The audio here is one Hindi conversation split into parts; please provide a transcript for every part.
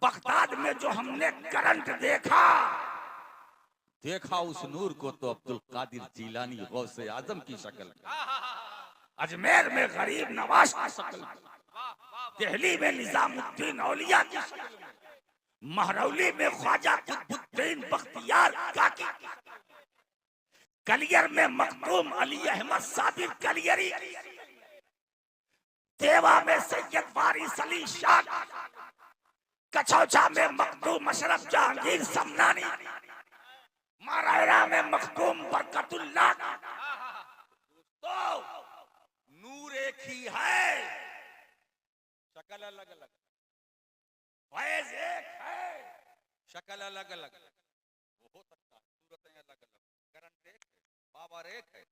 बगदाद में जो हमने करंट देखा उस नूर को तो अब्दुल कादिर जीलानी गौसे आजम की शक्ल में, अजमेर में गरीब नवाज की शक्ल में, दिल्ली में निजामुद्दीन औलिया की शक्ल में, महरौली में ख्वाजा कुतुबुद्दीन बख्तियार काकी, कलियर में मखदूम अली अहमद साबिर कलियरी, देवा में सैयद वारिस अली शाह, कचौचा में मखदूम अशरफ जहांगीर समनानी, मारायरा में मखदूम बरकतुल्लाह। तो नूर एक ही है, शक्ल अलग अलग, फैज एक है, शक्ल अलग अलग। वो हो सकता है सूरतें अलग अलग, करंट एक है, पावर एक है,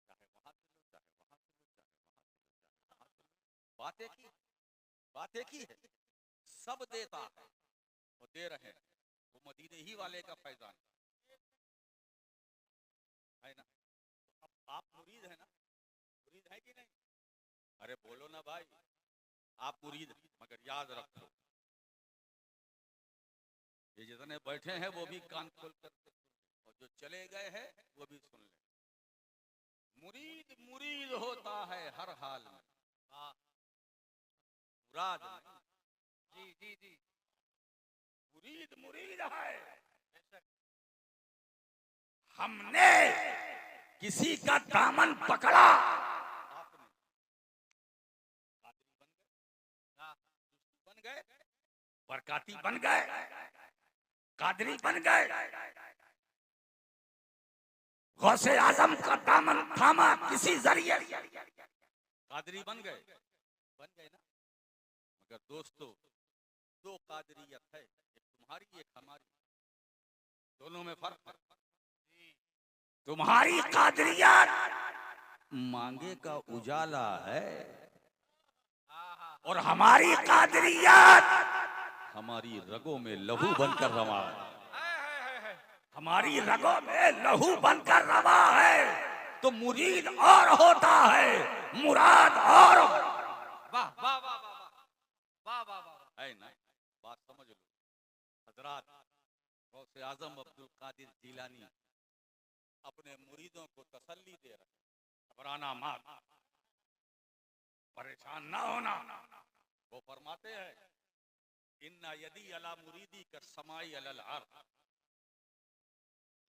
चाहे वहां से लो, चाहे वहां से लो, चाहे वहां से लो, चाहे वहां से लो, बात एक ही है, सब देता है, वो दे रहे हैं, वो मदीने ही वाले का फैजान है ना। अब आप मुरीद है ना, मुरीद है कि नहीं? अरे बोलो ना भाई, आप मुरीद, मगर याद रखो ये जितने बैठे हैं वो भी कान खोल कर सुन, और जो चले गए हैं वो भी सुन ले। मुरीद मुरीद होता है हर हाल में, मुराद नहीं। जी जी जी, मुरीद मुरीद है। हमने किसी का दामन पकड़ा, बन गए, बरकाती बन गए, कादरी बन गए, गौसे आजम का दामन थामा किसी जरिए, कादरी बन गए ना। मगर दोस्तों, दो कादरियत है, एक तुम्हारी एक हमारी, दोनों में फर्क है। तुम्हारी कादरियत मांगे का उजाला है, और हमारी कादरियत हमारी रगों में लहू बनकर रवा है, हमारी रगों में लहू बनकर रवा है। तो मुरीद और होता है, मुराद और। वाह वाह वाह वाह वाह वाह, है ना? बात समझ लो हजरात। गौसे आजम अब्दुल कादिर जीलानी अपने मुरीदों को तसल्ली दे रहे, घबराना मत, परेशान ना होना। वो फरमाते हैं, इन्ना यदी अला मुरीदी का समाई अलल अर्द।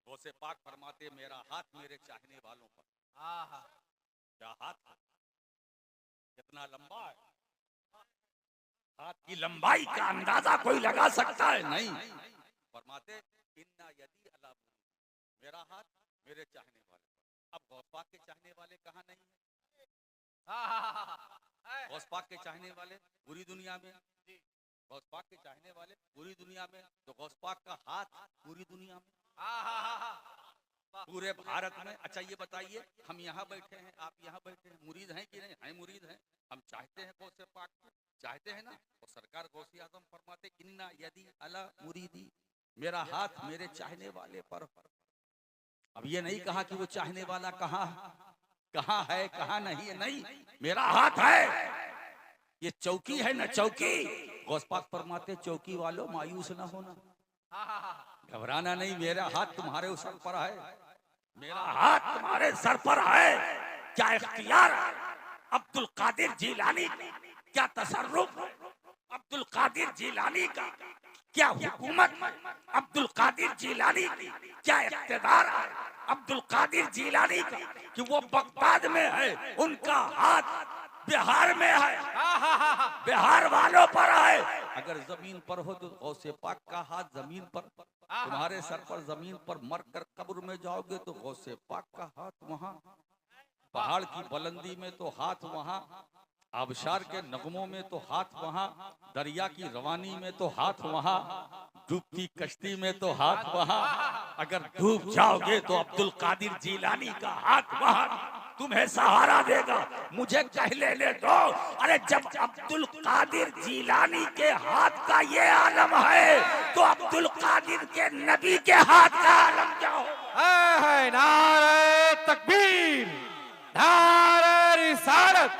वो से पाक फरमाते, मेरा हाथ मेरे चाहने वालों पर। क्या हाथ है, कितना लंबा है, हाथ की लंबाई का अंदाजा कोई लगा सकता है? नहीं। फरमाते, इन्ना यदी अला मुरीदी, मेरा हाथ मेरे चाहने वाले पर। अब गौस पाक के चाहने वाले कहाँ नहीं है? गौस पाक के चाहने वाले पूरी दुनिया में, गौस पाक के चाहने वाले पूरी दुनिया में, तो गौस पाक का हाथ पूरी दुनिया में, पूरे भारत में। अच्छा ये बताइए, हम यहाँ बैठे हैं, आप यहाँ बैठे हैं, मुरीद हैं कि नहीं? हैं, मुरीद हैं। हम चाहते हैं गौसे पाक को, चाहते हैं ना? और सरकार गौसे आजम फरमाते, इन्ना यदी अला मुरीदी, मेरा हाथ मेरे चाहने वाले पर। अब ये नहीं कहा कि वो चाहने वाला कहाँ है, कहाँ नहीं है, नहीं, मेरा हाथ है। ये चौकी है ना, चौकी। गौस पाक फरमाते, चौकी वालों मायूस ना होना, घबराना नहीं, मेरा हाथ तुम्हारे सर पर है, मेरा हाथ तुम्हारे सर पर है। क्या इख्तियार अब्दुल कादिर जीलानी, क्या तसर्रुफ अब्दुल कादिर जीलानी का, क्या हुकूमत अब्दुल कादिर जीलानी की, क्या इख्तियार अब्दुल कादिर जीलानी का कि वो बगदाद में है, उनका हाथ बिहार में है, बिहार वालों पर है। अगर जमीन पर हो तो गौसे पाक का हाथ जमीन पर, तुम्हारे सर पर जमीन पर मर कर कब्र में जाओगे तो गौसे पाक का हाथ वहाँ, पहाड़ की बुलंदी में तो हाथ वहाँ, आबशार के नगमों में तो हाथ वहाँ, दरिया की रवानी में तो हाथ वहाँ, डूबती कश्ती में तो हाथ वहाँ। अगर डूब जाओगे तो अब्दुल कादिर जीलानी का हाथ वहाँ तुम्हें सहारा देगा। मुझे कह लेने दो, अरे जब अब्दुल कादिर जीलानी के हाथ का ये आलम है तो अब्दुल कादिर के नबी के हाथ का आलम क्या हो? नारे तकबीर, नारे रिसालत,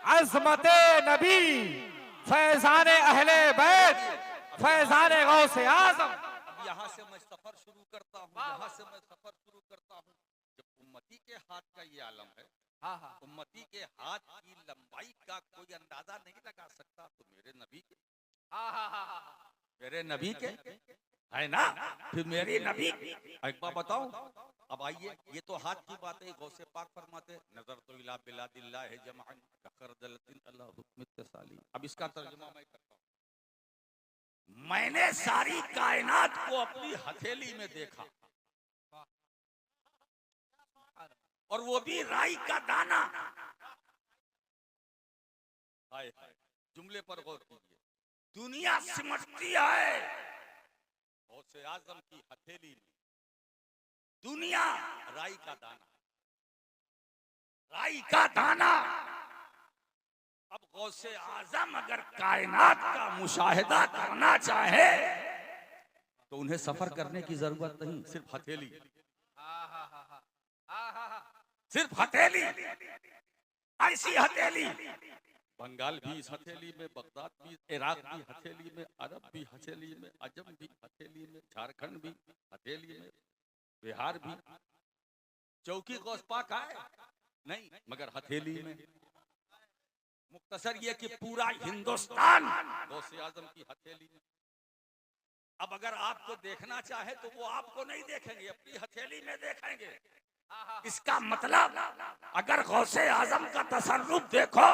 अज़मते नबी, फैज़ाने अहले बैत, फैजाने गौसे आजम। अब यहाँ से मैं सफर शुरू करता हूँ, यहाँ से मैं सफर शुरू करता हूँ। जब उम्मती के हाथ का ये आलम है, उम्मती के हाथ की लंबाई का कोई अंदाजा नहीं लगा सकता, तो मेरे नबी के, मेरे नबी के है ना, फिर मेरी नबी। एक बार बताऊं, अब आइए, ये तो हाथ की बात है। गौसे पाक फरमाते नजर तो इला बिलादिल्लाह है जमाअन कखरदलतिन अल्लाह हुक्म तसाली। अब इसका तर्जुमा मैं करता हूं। मैंने सारी कायनात को अपनी हथेली में देखा, और वो भी राई का दाना। हाय हाय, जुमले पर गौर कीजिए। दुनिया सिमटती है गौसे आजम की हथेली में, दुनिया राई का दाना, राई का दाना। अब गौसे आजम अगर कायनात का मुशाहिदा करना चाहे तो उन्हें सफर करने की जरूरत नहीं, सिर्फ हथेली, सिर्फ हथेली, ऐसी हथेली। बंगाल भी इस हथेली में, बगदाद भी, इराक भी हथेली में, अरब भी हथेली में, अजम भी हथेली में, झारखंड भी हथेली में, बिहार भी। चौकी गौस पाक है नहीं, मगर हथेली में। मुख्तसर ये कि पूरा हिंदुस्तान गौसे आजम की हथेली में। अब अगर आपको देखना चाहे तो वो आपको नहीं देखेंगे, अपनी हथेली में देखेंगे। इसका मतलब अगर गौसे आजम का तसर्रुफ देखो,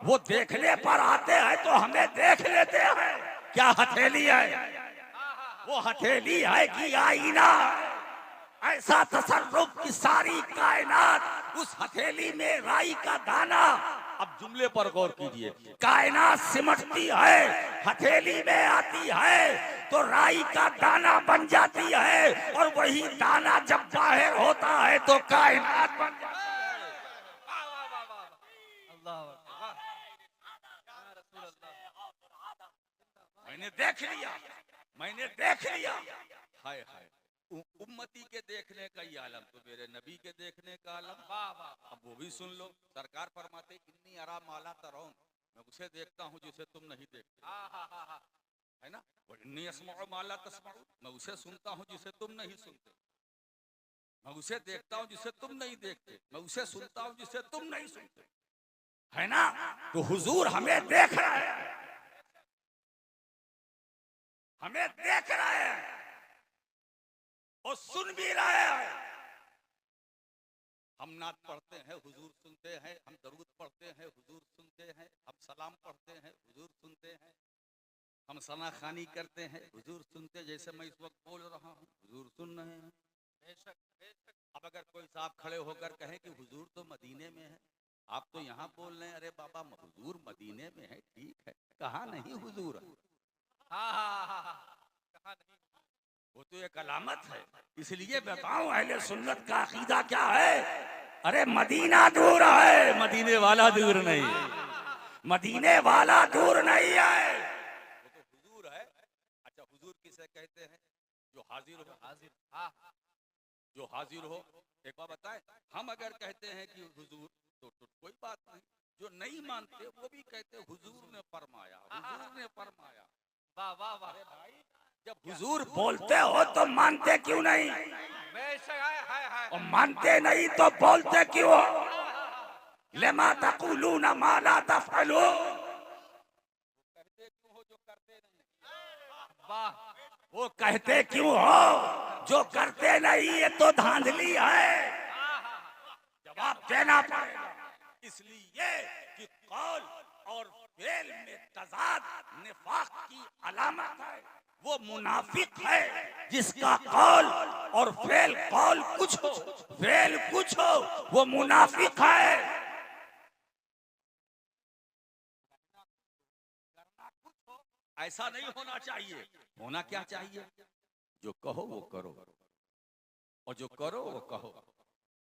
वो देखने पर आते हैं तो हमें देख लेते हैं। क्या हथेली है? वो हथेली है कि आईना? ऐसा तसर्रुफ की सारी कायनात उस हथेली में राई का दाना। अब जुमले पर गौर कीजिए, कायनात सिमटती है, हथेली में आती है तो राई का दाना बन जाती है, और वही दाना जब बाहर होता है तो कायनात बन जाती है। मैंने देख लिया, मैंने देख लिया। हाय हाय, उम्मती के देखने का ही आलम तो मेरे नबी के देखने का आलम। अब वो भी सुन लो। सरकार फरमाते इन्नी अरा माला तरौन, मैं उसे देखता हूँ जिसे तुम नहीं देखते, है ना। इन्नी अस्माउ माला तस्माउ, मैं उसे सुनता हूँ जिसे तुम नहीं सुनते। मैं उसे देखता हूँ जिसे तुम नहीं देखते, मैं उसे सुनता हूँ जिसे तुम नहीं सुनते, है ना। तो हुजूर हमें देख रहे हैं, हमें देख रहे हैं और सुन भी रहे हैं। हम नात पढ़ते हैं, हुजूर सुनते हैं। हम दरूद पढ़ते हैं, हुजूर सुनते हैं। हम सलाम पढ़ते हैं, हुजूर सुनते हैं। हम सना खानी करते हैं, हुजूर सुनते। जैसे मैं इस वक्त बोल रहा हूँ, हुजूर सुन रहे हैं। बेशक बेशक। अब अगर कोई साहब खड़े होकर कहे कि हुजूर तो मदीने में है, आप तो यहाँ बोल रहे हैं। अरे बाबा, हुजूर मदीने में है, ठीक है, कहाँ नहीं हुजूर? कहाँ नहीं, वो तो एक अलामत है। इसलिए बताऊं अहले सुन्नत का अकीदा क्या है। अरे मदीना दूर है, मदीने वाला दूर नहीं, मदीने वाला दूर नहीं है, वो तो हुजूर है। अच्छा, हुजूर किसे कहते हैं? जो हाजिर हो, हाजिर, जो हाजिर हो। एक बार बताएं, हम अगर कहते हैं कि हुजूर तो कोई बात नहीं। जो नहीं मानते वो भी कहते हुजूर ने फरमाया, हुजूर ने फरमाया। वाह वाह वाह। अरे भाई, जब हुजूर बोलते हो तो मानते क्यों नहीं? और मानते नहीं तो बोलते क्यों? लिमा तक़ूलूना मा ला तफ़अलून, कहते क्यों हो जो करते नहीं? वाह, वो कहते क्यों हो जो करते नहीं? ये तो धांधली है, जवाब देना पड़ेगा। इसलिए कि कौल और फेल में तज़ाद निफाक की अलामत है। वो मुनाफिक है जिसका कौल और फेल, कौल कुछ हो फेल कुछ हो, वो मुनाफिक है। ऐसा नहीं होना चाहिए। होना क्या चाहिए? जो कहो वो करो, और जो करो वो कहो,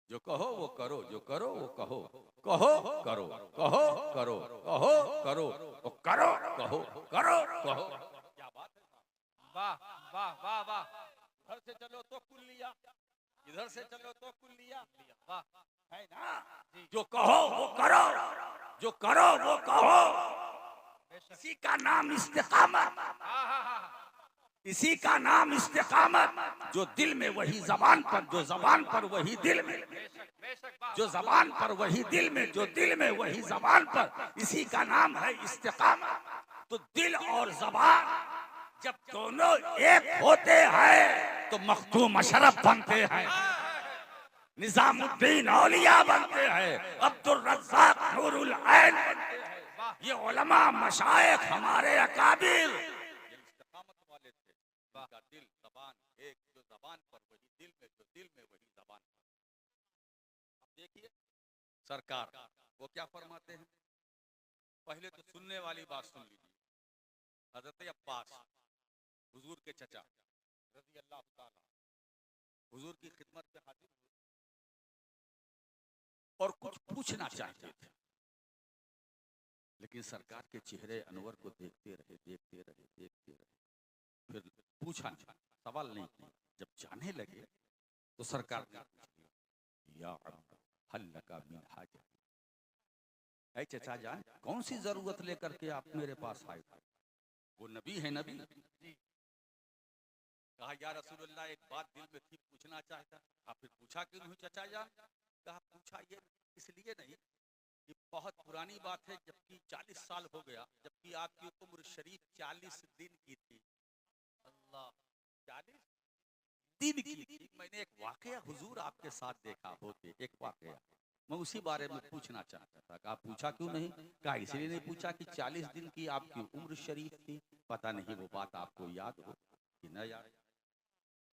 जो कहो वो करो, जो करो वो कहो, कहो करो, कहो करो, कहो करो, करो कहो, करो कहो। क्या बात है, वाह वाह वाह वाह। इधर से चलो तो कुल्लिया, इधर से चलो तो कुल्लिया, वाह, है ना। जो कहो वो करो, जो करो वो कहो, इसी का नाम इस्तिकामत। इसी का नाम इस्तिकामत। जो दिल में वही जबान पर, जो जबान पर वही दिल में, जो जबान पर वही दिल में, जो दिल में वही जबान पर, इसी का नाम है इस्तिकामत। तो दिल और जबान जब दोनों एक होते हैं तो मखदूम अशरफ बनते हैं, निजामुद्दीन औलिया बनते हैं, अब्दुल रज़्ज़ाक नूरुल ऐन बनते हैं। ये उलमा मशाइख हमारे अकाबिर इस्तिकामत वाले थे। उनका दिल जबान एक, जो जबान पर वही दिल में, जो दिल में वही जबान पर। अब देखिए सरकार वो क्या फरमाते हैं। पहले तो सुनने वाली बात सुन लीजिए। हजरत अब्बास हुजूर के चचा रज़ी अल्लाह ताला हुजूर की खिदमत पे हाजिर हुए और कुछ पूछना चाहते थे, लेकिन सरकार के चेहरे अनवर को देखते रहे, देखते रहे, देखते रहे, फिर पूछा नहीं, सवाल नहीं किया। जब जाने लगे तो सरकार ने या हल लका मिन हाजत, ऐ चचा जान कौन सी जरूरत लेकर के आप मेरे पास आए थे। वो नबी है, नबी। कहा या रसूलुल्लाह एक बात दिल में थी, पूछना चाहता। फिर पूछा क्यों नहीं चचा जान। कहा पूछा ये इसलिए नहीं कि बहुत पुरानी बात है, जबकि 40 साल हो गया, जबकि आपकी उम्र शरीफ 40 दिन की थी। अल्लाह, 40 दिन की थी। मैंने एक वाकया हुजूर आपके साथ देखा होते, एक वाकया, मैं उसी बारे में पूछना चाहता था। कहा पूछा क्यों नहीं। कहा इसलिए नहीं पूछा कि 40 दिन की आपकी उम्र शरीफ थी, पता नहीं वो बात आपको याद हो कि न याद।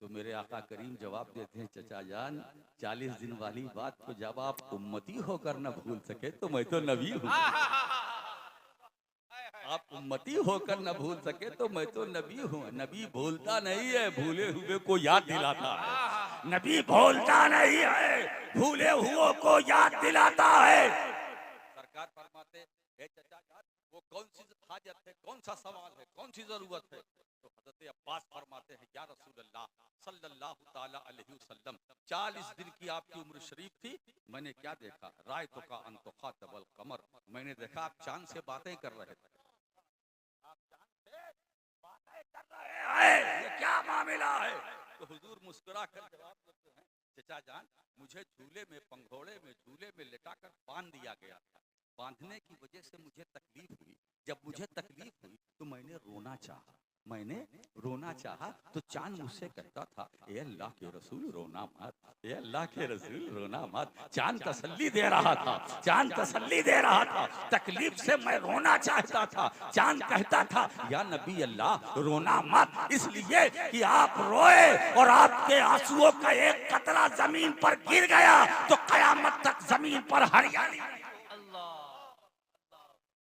तो मेरे आका करीम जवाब देते हैं चचा जान 40 दिन वाली बात को जब आप उम्मती होकर न भूल सके तो मैं तो नबी हूँ। आप उम्मती होकर न भूल सके तो मैं तो नबी हूँ। नबी भूलता नहीं है, भूले हुए को याद दिलाता है। नबी भूलता नहीं है, भूले हुए को याद दिलाता है। सरकार फरमाते हैं चचा जान वो कौन सी हाजत है, कौन सा सवाल है, कौन सी जरूरत है। तो हजरत अब्बास फरमाते हैं या रसूलल्लाह सल्लल्लाहु ताला अलैहि वसल्लम 40 दिन की आपकी उम्र शरीफ थी, मैंने क्या देखा। राय तो का अंतुखातबल कमर, मैंने देखा आप चांद से बातें कर रहे थे। आप चांद से बातें कर रहे हैं, ये क्या मामला है। तो हुजूर मुस्कुरा कर जवाब देते हैं चचा जान मुझे झूले में, पंघोड़े में, झूले में लिटाकर बांध दिया गया था। बांधने की वजह से मुझे तकलीफ हुई। जब मुझे तकलीफ हुई तो मैंने रोना चाहा, मैंने रोना चाहा तो चांद मुझसे कहता था ए अल्लाह के रसूल रोना मत, ए अल्लाह के रसूल रोना मत। चांद तसल्ली दे रहा था, चांद तसल्ली दे रहा था। तकलीफ से मैं रोना चाहता था, चांद कहता था या नबी अल्लाह रोना मत, इसलिए कि आप रोए और आपके आंसुओं का एक कतरा जमीन पर गिर गया तो कयामत तक जमीन पर हरियाली।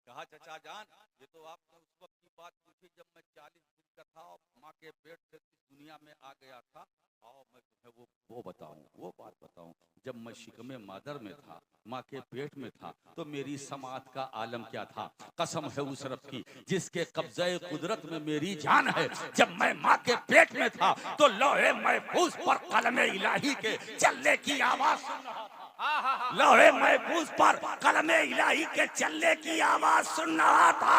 कहा चचा जान ये तो आपने उस वक्त की बात पूछी जब मैं 40 दिन का था और माँ के पेट से दुनिया में आ गया था। आओ मैं तुम्हें वो बताऊं, वो बात बताऊं। जब मैं शिकमे मादर में था, माँ के पेट में था, तो मेरी समात का आलम क्या था। कसम है उस रब की जिसके कब्जे कुदरत में मेरी जान है। जब मैं माँ के पेट में था तो लौहे महफूज पर कलमे इलाही के चलने की आवाज सुन रहा था। लौहे महफूज पर कलमे इलाही के चलने की आवाज सुन रहा था।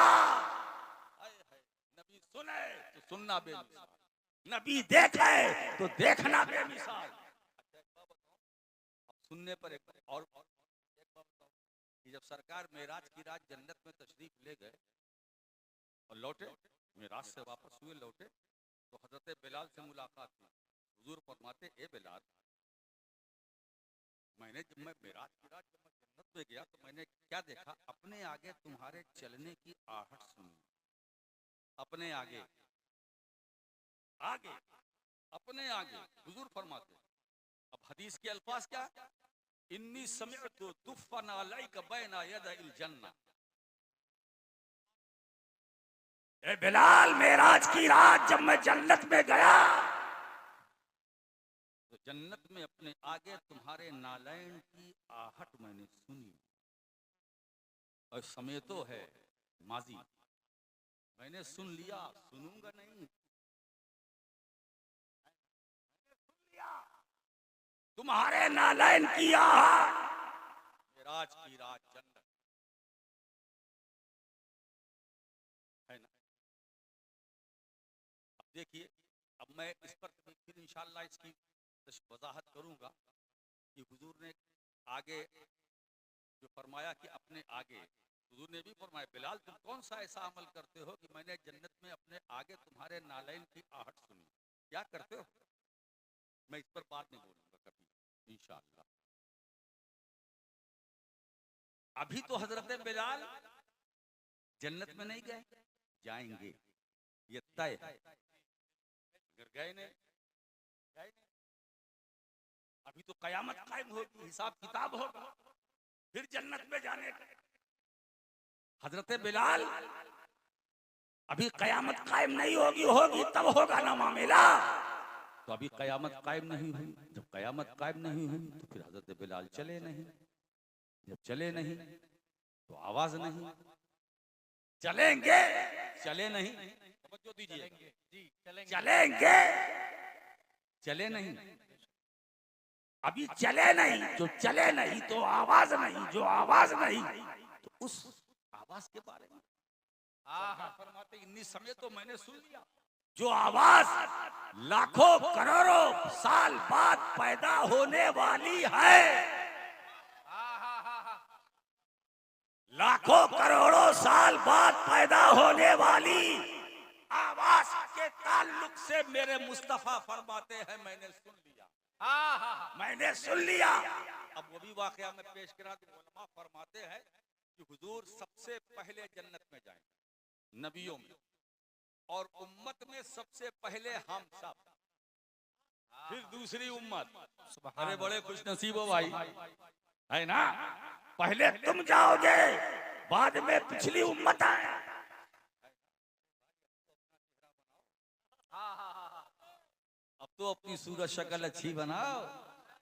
नबी सुने तो सुनना बेमिसाल, नबी देखे तो देखना बेमिसाल। सुनने पर एक और एक बात बताऊं कि जब सरकार मेराज की रात जन्नत में तशरीफ ले गए और लौटे, मेराज से वापस हुए लौटे, तो हजरत बिलाल से मुलाकात हुई। हुजूर फरमाते ए बिलाल मैंने जब मैं मेराज की रात जब मैं जन्नत में गया तो मैंने क्या देखा। अपने आगे तुम्हारे चलने की आहट सुनी, अपने आगे आगे अपने आगे। हुजूर फरमाते अब हदीस के अल्फाज क्या, इन्नी समिअतु तुफ़न अलैका बैना यदैल जन्नह। ए बिलाल मेराज की रात जब मैं जन्नत में गया तो जन्नत में अपने आगे तुम्हारे नालैन की आहट मैंने सुनी। और समय तो है माजी, मैंने सुन लिया, सुनूंगा नहीं। तुम्हारे नालैन की आहट, मेराज की रात जन्नत है ना। देखिए, अब मैं इस पर फिर इंशाअल्लाह इसकी वजाहत करूंगा कि हुजूर ने आगे जो फरमाया कि अपने आगे, हुजूर ने भी फरमाया बिलाल तुम कौन सा ऐसा अमल करते हो कि मैंने जन्नत में अपने आगे तुम्हारे नालैन की आहट सुनी, क्या करते हो? मैं इस पर बात नहीं बोलूंगा कभी इंशाअल्लाह। अभी तो हजरत बिलाल जन्नत में नहीं गए, जाएंगे, ये तय है। अगर गए नहीं, अभी तो कयामत कायम होगी, हिसाब किताब होगा, फिर जन्नत में जाने का। हजरत बिलाल अभी कयामत कायम नहीं होगी, होगी तब होगा ना मामला। तो अभी कयामत कायम नहीं हुई, जब कयामत कायम नहीं हुई तो फिर हजरत बिलाल चले नहीं। जब चले नहीं तो आवाज नहीं, चलेंगे, चले नहीं, तवज्जो दीजिए, चलेंगे, चले नहीं, अभी चले नहीं, जो चले नहीं तो आवाज नहीं, जो आवाज नहीं तो उस आवाज के बारे में फरमाते इन्हीं समय तो मैंने सुन लिया, जो आवाज लाखों करोड़ों साल बाद पैदा होने वाली है, लाखों करोड़ों साल बाद पैदा होने वाली आवाज के ताल्लुक से मेरे मुस्तफा फरमाते हैं मैंने सुन लिया, मैंने सुन लिया। अब वो भी वाकया में पेश करा दूं। उलमा फरमाते हैं कि हुजूर सबसे पहले जन्नत में जाएंगे नबियों में, और उम्मत में सबसे पहले हम सब, फिर दूसरी उम्मत। अरे बड़े खुश नसीब हो भाई, है ना? पहले तुम जाओगे, बाद में पिछली उम्मत आए। अब तो अपनी सूरत शक्ल अच्छी बनाओ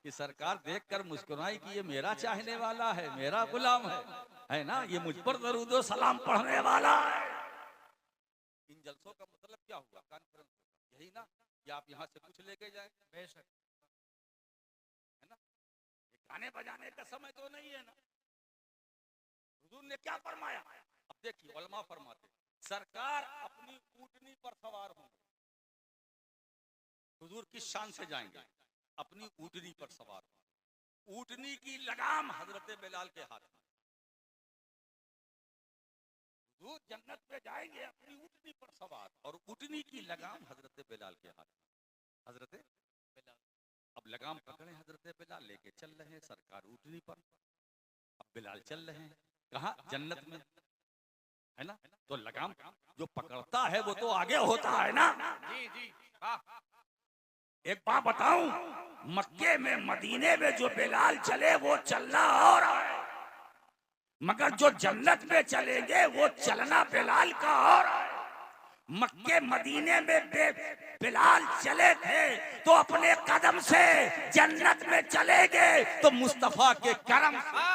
कि सरकार देखकर मुस्कुराई कि ये मेरा चाहने वाला है, मेरा गुलाम है ना? ये मुझ पर दरूद व सलाम पढ़ने वाला है। इन जलसों का मतलब क्या हुआ? कॉन्फ्रेंस यही ना कि आप यहाँ से कुछ लेके जाए, बेशक, है ना? ये गाने बजाने का समय तो नहीं है ना। हुजूर ने क्या फरमाया? अब देखिए उलमा फरमाते सरकार अपनी ऊँटनी पर सवार होंगे। हुजूर किस शान से जाएंगे? अपनी ऊँटनी पर सवार। ऊँटनी की लगाम हजरत बिलाल के हाथ में। हुजूर जन्नत में जाएंगे अपनी ऊँटनी पर सवार, और ऊँटनी की लगाम हजरत बिलाल के हाथ में। हजरत बिलाल अब लगाम पकड़े, हजरत बिलाल लेके चल रहे हैं सरकार ऊँटनी पर। अब बिलाल चल रहे हैं कहाँ? जन्नत में, है ना? तो लगाम जो पकड़ता है वो तो आगे होता है ना। जी जी। एक बात बताऊं, मक्के में मदीने में जो बिलाल चले वो चलना और है, मगर जो जन्नत में चलेंगे वो चलना बिलाल का और है। मक्के मदीने में बिलाल चले थे तो अपने कदम से, जन्नत में चलेंगे तो मुस्तफा के करम से,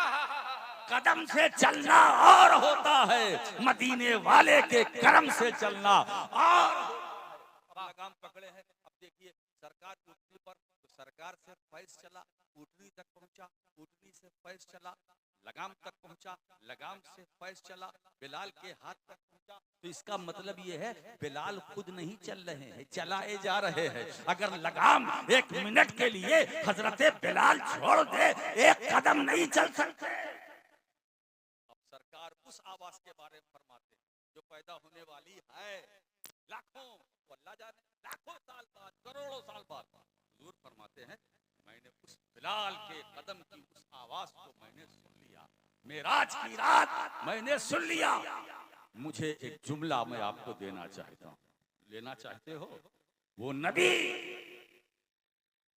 कदम से चलना और होता है, मदीने वाले के करम से चलना और। लगाम पकड़े हैं। अब देखिए सरकार ऊँटनी पर, तो सरकार से फैज चला, ऊँटनी तक पहुंचा, ऊँटनी से फैज चला, लगाम तक पहुंचा, लगाम से फैज चला, बिलाल के हाथ तक पहुंचा। तो इसका मतलब ये है बिलाल खुद नहीं चल रहे हैं, चलाए जा रहे हैं। अगर लगाम एक मिनट के लिए हजरत बिलाल छोड़ दे, एक कदम नहीं चल सकते। अब सरकार उस आवाज के बारे में फरमाते जो पैदा होने वाली है लाखों, अल्लाह जाने लाखों साल बाद, करोड़ों साल बाद। हुजूर फरमाते हैं मैंने उस बिलाल के कदम की उस आवाज को मैंने सुन लिया, मेराज की रात मैंने सुन लिया। मुझे एक जुमला मैं आपको देना चाहता हूँ, लेना चाहते हो? वो नबी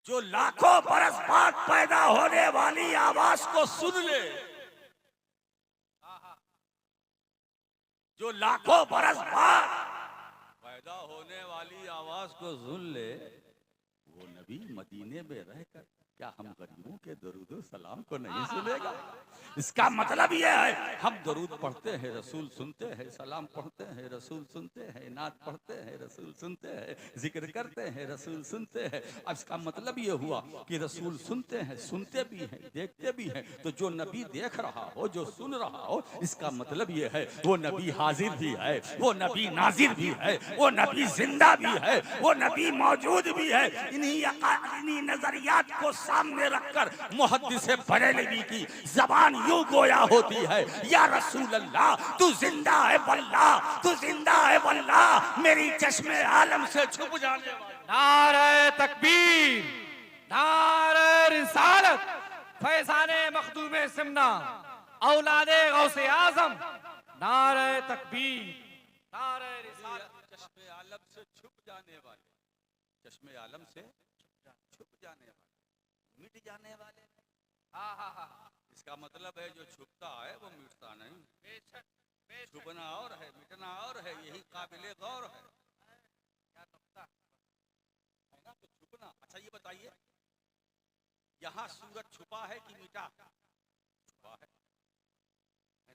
जो लाखों बरस बाद पैदा होने वाली आवाज को सुन ले, जो लाखों बरस बाद पैदा होने वाली आवाज को सुन ले, वो नबी मदीने में रहकर क्या हम गरीबों के दरूद सलाम को नहीं सुनेगा? इसका मतलब यह है हम दरूद पढ़ते हैं, रसूल सुनते हैं, सलाम पढ़ते हैं, रसूल सुनते हैं, नात पढ़ते हैं, रसूल सुनते हैं, जिक्र करते हैं, रसूल सुनते हैं। अब इसका मतलब ये हुआ कि रसूल सुनते हैं, सुनते भी हैं, देखते भी हैं। तो जो नबी देख रहा हो, जो सुन रहा हो, इसका मतलब ये है वो नबी हाजिर भी है, वो नबी नाजिर भी है, वो नबी जिंदा भी है, वो नबी मौजूद भी है। इन्हीं नजरियात को सामने रखकर मुहद्दिस बरेलवी की जबान यूं गोया होती है, या रसूल अल्लाह तू जिंदा है वल्लाह, तू जिंदा है वल्लाह, मेरी चश्मे आलम से छुप जाने वाली। नारे तकबीर, नारे रिसालत, फैजाने मखदूमे सिमना, औलादे गौसे आजम, नारे तकबीर, नारे रिसालत। चश्मे आलम से छुप जाने वाले, चश्मे आलम से छुप जाने वाले, मिट जाने वाले। इसका मतलब है जो छुपता है वो मिटता नहीं। छुपना और है, मिटना और है, यही काबिले गौर है। है ना? तो छुपना। अच्छा ये बताइए, यहाँ सूरज छुपा है कि मिटा? छुपा है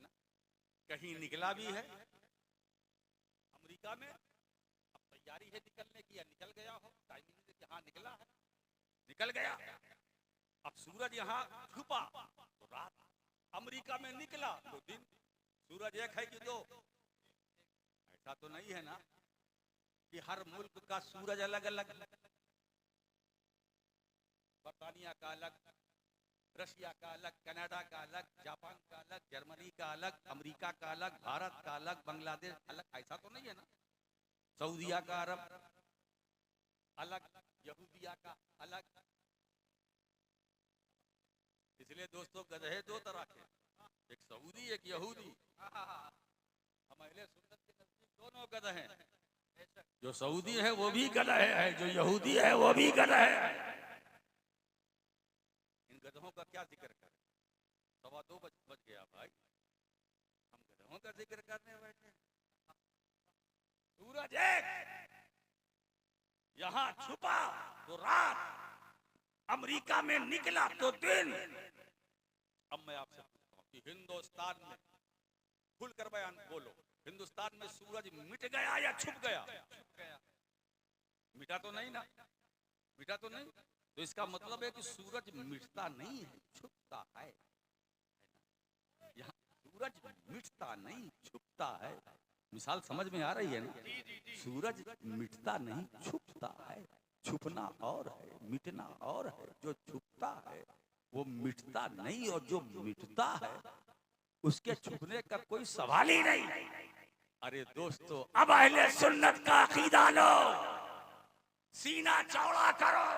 ना? कहीं निकला भी है? अमेरिका में अब तैयारी है निकलने की, या निकल गया हो? टाइमिंग से यहाँ निकला है, निकल गया। अब सूरज यहाँ छुपा तो रात, अमेरिका में निकला तो दिन। सूरज एक है कि दो? ऐसा तो नहीं है ना कि हर मुल्क का सूरज अलग अलग। बर्तानिया का अलग, रशिया का अलग, कनाडा का अलग, जापान का अलग, जर्मनी का अलग, अमेरिका का अलग, भारत का अलग, बांग्लादेश अलग। ऐसा तो नहीं है ना? सऊदिया का अरब अलग, यहूदिया का अलग। इसलिए दोस्तों गधे दो तरह के, एक सऊदी एक यहूदी। हम अहले सुन्नत के नजदीक दोनों गधे हैं। जो सऊदी है वो भी गधा है, जो यहूदी है वो भी गधा है। इन गधों का क्या जिक्र करें? 2:15 बज गया भाई, हम गधों का जिक्र करने बैठे। सूरज एक यहाँ छुपा तो रात, अमेरिका में निकला तो दिन। अब मैं आपसे पूछता हूँ कि हिंदुस्तान में, खुलकर बयान बोलो, हिंदुस्तान में सूरज मिट गया या छुप गया? मिटा तो नहीं ना? मिटा तो नहीं। तो इसका मतलब है कि सूरज मिटता नहीं है, छुपता है। यहाँ सूरज मिटता नहीं, छुपता है। मिसाल समझ में आ रही है ना? सूरज मिटता नहीं, छुपता है। छुपना और है, मिटना और है। जो छुपता है वो मिटता नहीं, और जो मिटता है उसके छुपने का कोई सवाल ही नहीं। अरे दोस्तों, अब अहले सुन्नत का अकीदा लो, सीना चौड़ा करो।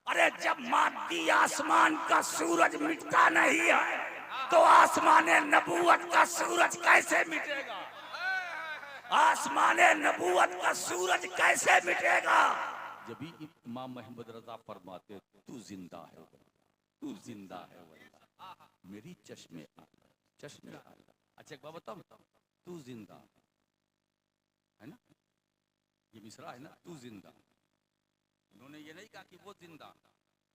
अरे जब मादी आसमान का सूरज मिटता नहीं है तो आसमाने नबूवत का सूरज कैसे मिटेगा? आसमाने नबूवत का सूरज कैसे मिटेगा? जब भी इमाम मोहम्मद रजा फरमाते तू जिंदा है, तू जिंदा है वल्लाह, मेरी चश्मे आला, चश्मे आला। अच्छा एक बात बताओ, तू जिंदा है ना? ये मिसरा है ना, तू जिंदा। उन्होंने ये नहीं कहा कि वो जिंदा।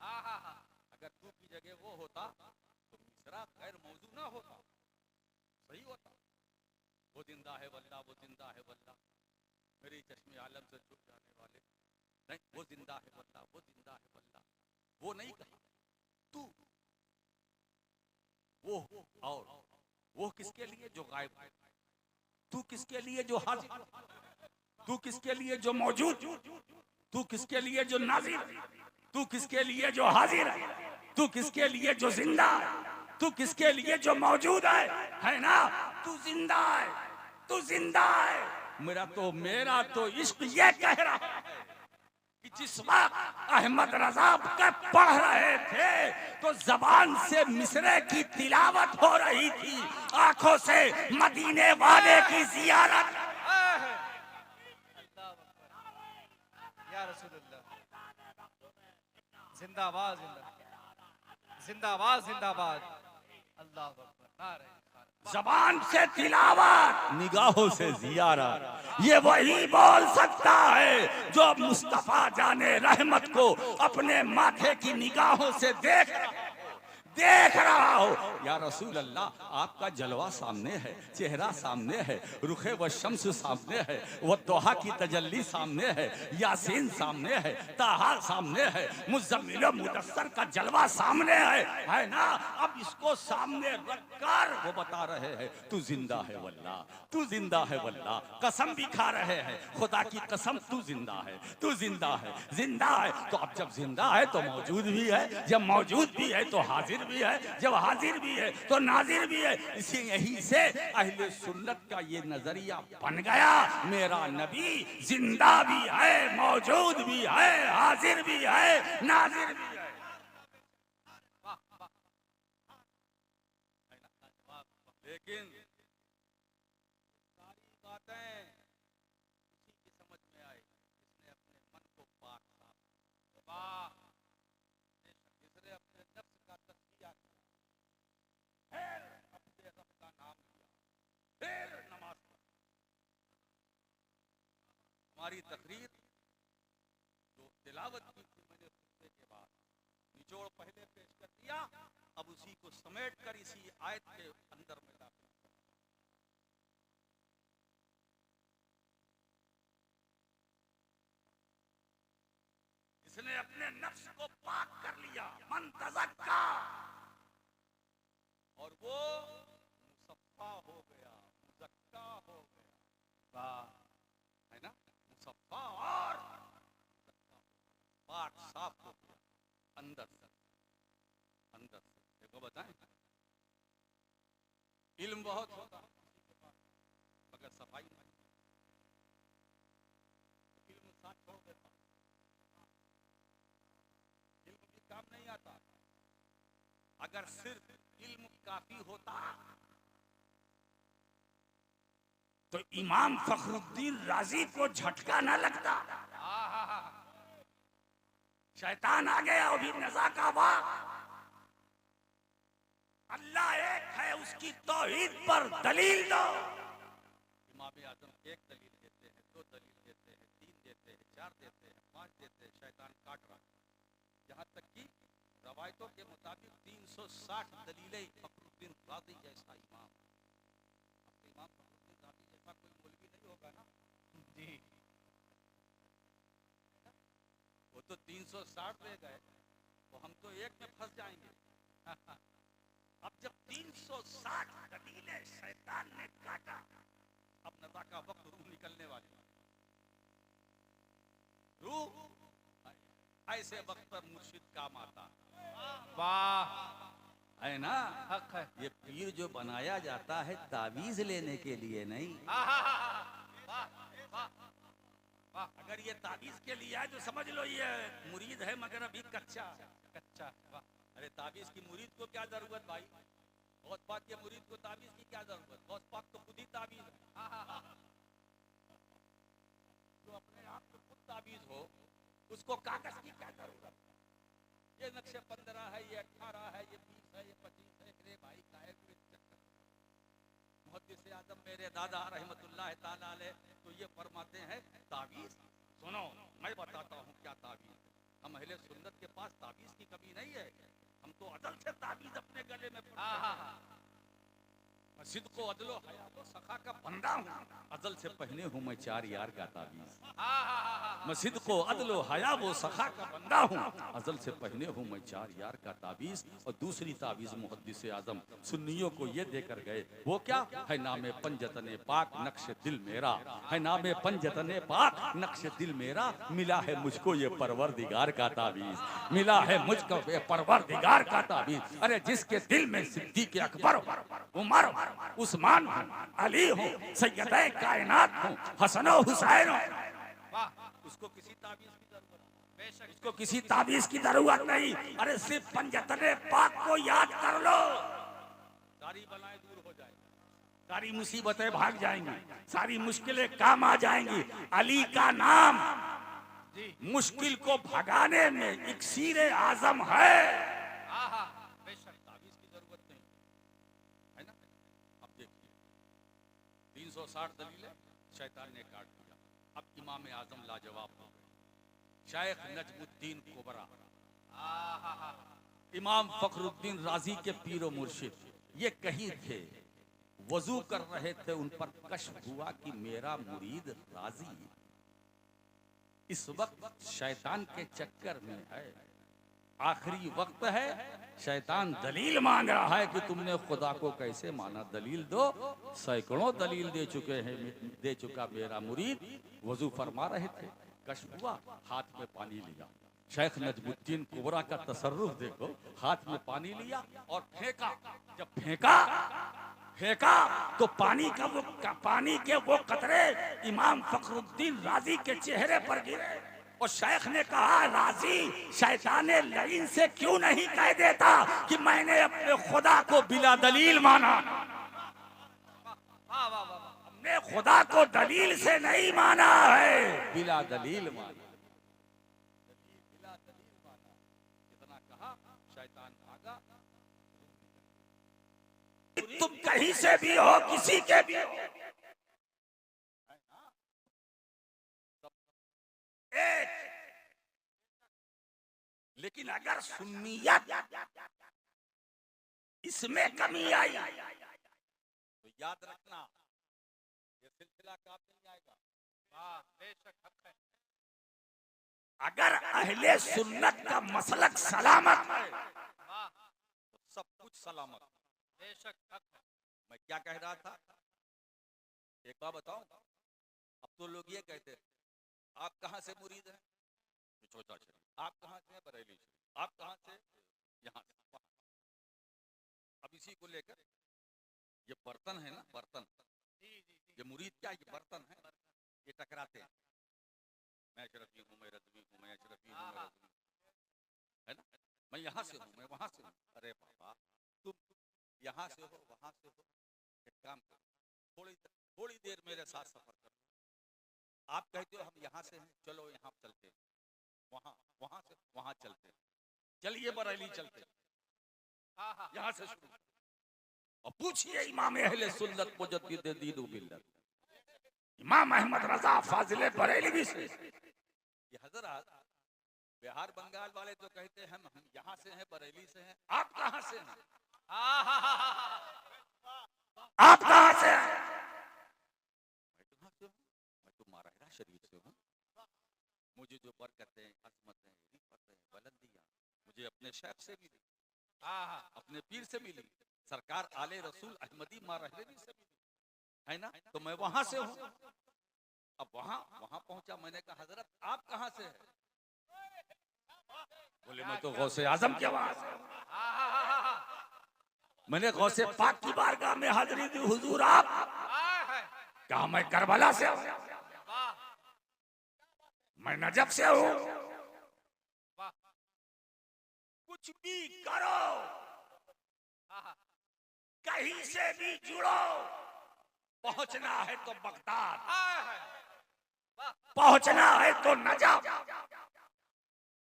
अगर तू की जगह वो होता तो मिसरा गैर मौजू ना होता, सही होता। वो जिंदा है वल्लाह, वो जिंदा है वल्लाह, मेरी चश्मे आलम से छुप जाने वाले। नहीं, वो जिंदा है वल्लाह, वो जिंदा है वल्लाह। वो नहीं कहा, तू वो, और वो किसके लिए जो गायब है, तू किसके लिए जो हाजिर, तू किसके लिए जो मौजूद, तू किसके लिए जो नाजिर, तू किसके लिए जो हाजिर है, तू किसके लिए जो जिंदा है, तू किसके लिए जो मौजूद है ना? तू जिंदा है, तू जिंदा है। मेरा तो इश्क ये कह रहा है कि जिस वक्त अहमद रजा के पढ़ रहे थे तो जबान से मिसरे की तिलावत हो रही थी, आंखों से मदीने वाले की जियारत। या रसूलुल्लाह, जिंदाबाद जिंदाबाद, जिंदाबाद जिंदाबाद। अल्लाह अकबर, नारे जबान से तिलावत, निगाहों से जियारत, ये वही बोल सकता है जो मुस्तफा जाने रहमत को अपने माथे की निगाहों से देख रहा हो। या रसूल अल्लाह, आपका जलवा सामने है, चेहरा सामने है, रुखे व शम्स सामने है, वो दोहा की तजल्ली सामने है, यासीन सामने है, ताहा सामने है, मुज़म्मिल मुदस्सर का जलवा सामने है ना। अब इसको सामने रखकर वो बता रहे हैं तू जिंदा है वल्लाह, तू जिंदा है वल्लाह, कसम भी खा रहे हैं, खुदा की कसम तू जिंदा है, तू जिंदा है, जिंदा है। तो अब जब जिंदा है तो मौजूद भी है, जब मौजूद भी है तो हाजिर भी है, जब हाजिर भी है तो नाजिर भी है। इसी यही से अहले सुन्नत का ये नजरिया बन गया, मेरा नबी जिंदा भी है, मौजूद भी है, हाजिर भी है, नाजिर भी है। लेकिन सारी बातें उसी की समझ में आई जिसने अपने मन को पाक साफ, जिसने अपने नफ्स का तज़किया किया, फिर अपने रब का नाम लिया, फिर नमाज पढ़ी। हमारी तकरीर जो तिलावत की थी मैंने खुतबे के बाद, निचोड़ पहले पेश कर दिया, अब उसी को समेट कर इसी आयत के अंदर में दाखिल किया। जिसने अपने नफ्स को पाक कर लिया, मन तज़क्का, और वो मुसफ़्फ़ा हो गया, मुज़क्का हो गया, है ना, मुसफ़्फ़ा और पाक साफ हो गया अंदर से। देखो बताएं, इल्म बहुत होता मगर सफाई नहीं, इल्म साथ छोड़ देता, इल्म भी काम नहीं आता। अगर सिर्फ इल्म काफी होता तो इमाम फखरुद्दीन राजी को झटका ना लगता। शैतान आ गया, अभी नज़ा का वाक़, अल्लाह एक है, उसकी तौहीद पर दलील दो। इमाम आज़म एक दलील देते हैं, दो दलील देते हैं, तीन देते हैं, चार देते हैं, पांच देते हैं, शैतान काट रहा है। यहाँ तक कि रवायतों के मुताबिक 360 दलीलें फखरुद्दीन राज़ी जैसा इमाम, अब तो इमाम फखरुद्दीन राज़ी जैसा कोई मौलवी नहीं होगा ना जी, वो तो 360 ले गए, तो हम तो एक में फंस जाएंगे। अब जब 360 दलीलें शैतान ने काटा, अब नज़ा का वक्त, रूह निकलने वाली, रूह ऐसे वक्त पर मुर्शिद काम आता। वाह, है ना, हक है। ये पीर जो बनाया जाता है तावीज लेने के लिए नहीं। अगर ये तावीज के लिए है तो समझ लो ये मुरीद है मगर अभी कच्चा। अरे तावीज की मुरीद को क्या जरूरत भाई, गौस पाक के मुरीद को तावीज की क्या जरूरत, गौस पाक तो खुद ही तावीज है। जो अपने आप को खुद तावीज हो उसको कागज की क्या जरूरत। ये नक्शे 15 है, ये 18 है, ये 20 है, ये 25 है, रे भाई काहे को चक्कर। मुहद्दिस आज़म मेरे दादा रहमतुल्लाह ताला अलैह तो ये फरमाते हैं तावीज, सुनो मैं बताता हूँ क्या तावीज है। हम अहले सुन्नत के पास तावीज की कमी नहीं है, हम तो अदल से तावीज अपने गले में पड़ते हैं। मस्जिद को अदलो हया वो सखा का बंदा हूँ, अदल से पहने हूँ मैं 4 यार का तावीज। मस्जिद को अदलो हया वो सखा का बंदा हूँ, अदल से पहने हूँ मैं 4 यार का तावीज। और दूसरी तावीज मुहद्दिस आज़म सुन्नियों को ये देकर गए, वो क्या है, नामे पंजतने पाक नक्श दिल मेरा, है नामे पंजतने पाक नक्श दिल मेरा, मिला है मुझको ये परवरदिगार का तावीज, मिला है मुझको ये परवरदिगार का तावीज। अरे जिसके दिल में सिद्दीक़ अकबर, उमर, उस्मान हूँ, अली हूँ, सैयद कायनात हूँ, हसन और हुसैन हूँ, उसको किसी तावीज की जरूरत नहीं, उसको किसी तावीज की जरूरत नहीं। अरे सिर्फ पंजतने पाक को याद कर लो, सारी बलाएं दूर हो जाएंगी, सारी मुसीबतें भाग जाएंगी, सारी मुश्किलें काम आ जाएंगी। अली का नाम मुश्किल को भगाने में इक्सीर आजम है। 360 दलीलें शैतान ने काट दिया। अब इमाम आजम लाजवाब हो गए, शेख नजमुद्दीन कुबरा, इमाम फखरुद्दीन राजी के पीरो मुर्शिद, ये कहीं थे, वजू कर रहे थे, उन पर कश्फ हुआ कि मेरा मुरीद राजी इस वक्त शैतान के चक्कर में है, आखिरी वक्त है, शैतान दलील मांग रहा है कि तुमने खुदा को कैसे माना, दलील दो। सैकड़ों दलील दे चुका मेरा मुरीद। वजू फरमा रहे थे, कश्फ हुआ, हाथ में पानी लिया। शेख नजमुद्दीन कुबरा का तसर्रुफ देखो, हाथ में पानी लिया और फेंका। जब फेंका तो पानी के वो कतरे इमाम फखरुद्दीन राजी के चेहरे पर गिरे और शेख ने कहा, राजी शैताने लईन से क्यों नहीं कह देता कि मैंने अपने खुदा को बिला दलील माना। हमने खुदा को दलील से नहीं माना है, बिला दलील माना। कितना कहा, शैतान भागा। तुम कहीं से भी हो, किसी के भी हो, एक, लेकिन अगर सुन्नियत इसमें कमी आई तो याद रखना ये सिलसिला काम नहीं आएगा। बेशक हक है। अगर अहले सुन्नत का मसलक सलामत है तो सब कुछ सलामत। बेशक हक है। मैं क्या कह रहा था, एक बात बताऊं। अब तो लोग ये कहते हैं, आप कहां से मुरीद हैं? छोटा शरीफ। आप कहां से हैं? बरेली से। आप कहां से? यहां से। अब इसी को लेकर ये बर्तन है ना, बर्तन, ये मुरीद क्या, ये बर्तन है, ये टकराते हैं। मैं अशरफी हूँ, मैं रज़वी हूँ, मैं अशरफी हूँ, मैं रज़वी, है ना, मैं यहाँ से हूँ, मैं वहां से हूँ। अरे बाबा, तुम यहाँ से हो, वहां से हो, एक काम करो, थोड़ी देर मेरे साथ सफर करो। आप कहते हो हम यहाँ से हैं, चलो यहाँ चलते हैं, वहां से वहां चलते हैं, चलिए बरेली चलते हैं, यहाँ से शुरू। और पूछिए इमाम अहले सुन्नत मुजद्दिद दीन व मिल्लत इमाम अहमद रजा फाजिले बरेलवी से, ये हजरत बिहार बंगाल वाले तो कहते हैं हम यहाँ से हैं, बरेली से हैं। आप कहाँ से हैं? आप कहाँ से हैं? मैं तो महाराजा शरीफ से हूँ। मुझे जो बरकतें, अजमतें, रिफतें, बुलंदियां मुझे अपने शेख से मिली, अपने पीर से मिली, सरकार आले रसूल अहमदी मारहलेवी से मिली, है ना, तो मैं वहां से हूँ। अब वहां पहुंचा, मैंने कहा हजरत आप कहाँ से हैं? बोले मैं तो गौसे आजम के वहां से। मैंने गौसे पाक की बारगाह में हाजिरी दी, हुजूर आप? कहा मैं करबला से हूँ, मैं नजफ से हूँ। कुछ भी करो, कहीं से भी जुड़ो, पहुंचना है तो बगदाद, पहुंचना है तो नजफ,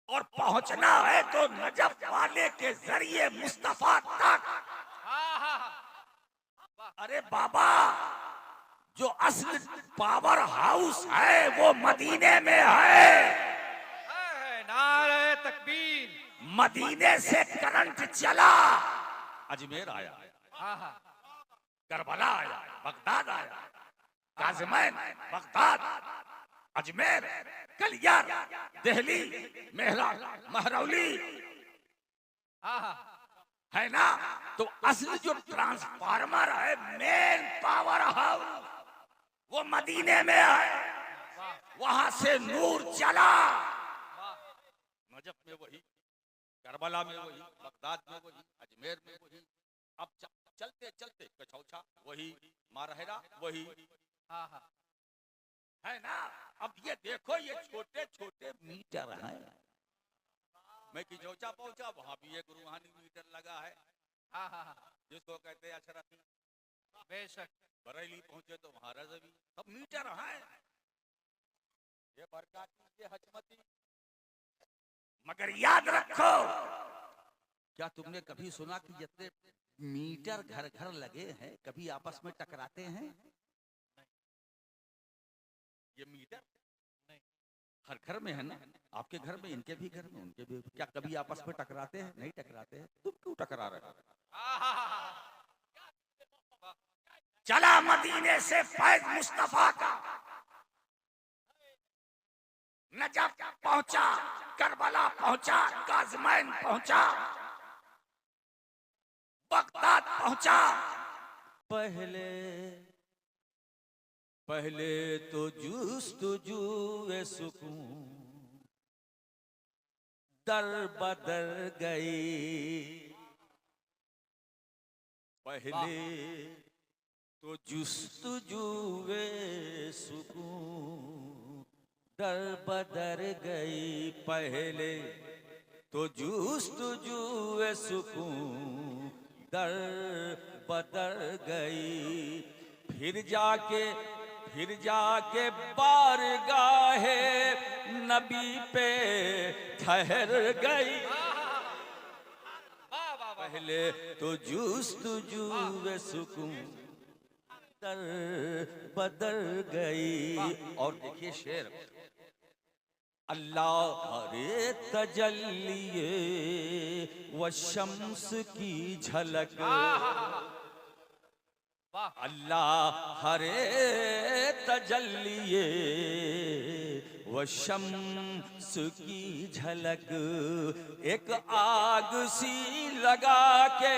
और पहुंचना है तो नजफ वाले के जरिए मुस्तफा तक। अरे बाबा, जो असल पावर हाउस है वो मदीने में है। नारे तकबीर। मदीने से करंट चला, अजमेर आया, करबला आया, बगदाद आया, काज़िमैन, बगदाद, अजमेर, कलियार, दिल्ली, महरौली, है ना। तो असल जो ट्रांसफार्मर है, मेन पावर हाउस, वो मदीने में है। वहां से नूर चला, नजफ में वही, करबला में वही, बगदाद में वही, अजमेर में वही। अब चलते चलते कछौछा वही, मारहरा वही, है ना। अब ये देखो, ये छोटे छोटे मीटर हैं। मैं किचौचा पहुंचा, वहां भी एक रूहानी मीटर लगा है, जिसको कहते हैं अशरफी। बेशक। बरेली पहुंचे तो वहां रज़वी, सब मीटर हैं। ये बरकाती, ये हजमती। मगर याद रखो, क्या तुमने कभी सुना कि जितने मीटर घर घर लगे हैं कभी आपस में टकराते हैं? ये मीटर नहीं। हर घर में है ना, आपके घर में, इनके भी घर में, उनके भी। क्या कभी आपस में टकराते हैं? नहीं टकराते हैं। तुम क्यों टकरा रहे हो? चला मदीने से फैज मुस्तफा का, नजफ पहुंचा, करबला पहुंचा, काज़मैन पहुंचा, बगदाद पहुंचा। पहले तो जुस्तुजूए सुकून दर बदर गई। पहले तो जुस्तुजूए सुकून दर बदर गई। पहले तो जुस्तुजूए सुकून दर बदर गई। फिर जाके बारगाहे नबी पे ठहर गई। पहले तो जुस्तुजूए सुकून दर बदर गई। और देखिए शेर, अल्लाह हरे तजल्लिए व शम्स की झलक। अल्लाह हरे तजल्लिए व शम्स की झलक। एक आग सी लगा के